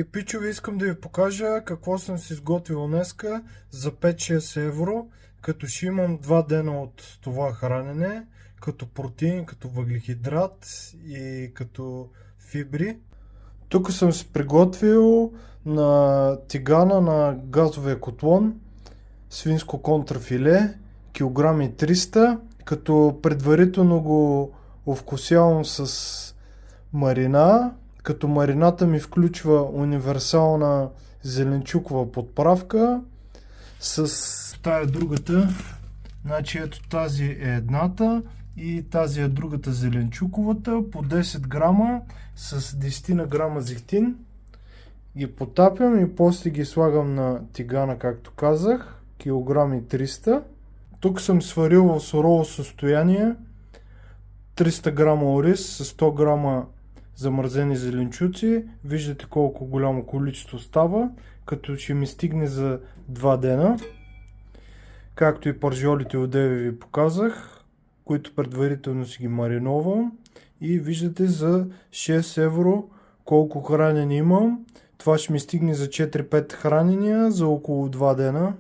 И пичове, искам да ви покажа какво съм си изготвил днеска за 5-6 евро, като ще имам 2 дена от това хранене, като протеин, като въглехидрат и като фибри. Тук съм си приготвил на тигана на газовия котлон свинско контрафиле, килограми 300, като предварително го овкусявам с марина, като марината ми включва универсална зеленчукова подправка с тая другата. Значи ето тази е едната и тази е другата зеленчуковата по 10 грама с 10 на грама зехтин. Ги потапям и после ги слагам на тигана, както казах, килограми 300. Тук съм сварил в сурово състояние 300 грама ориз с 100 грама замързени зеленчуци. Виждате колко голямо количество става, като ще ми стигне за 2 дена. Както и пържолите одеве ви показах, които предварително си ги мариновам. И виждате за 6 евро колко хранене имам. Това ще ми стигне за 4-5 хранения за около 2 дена.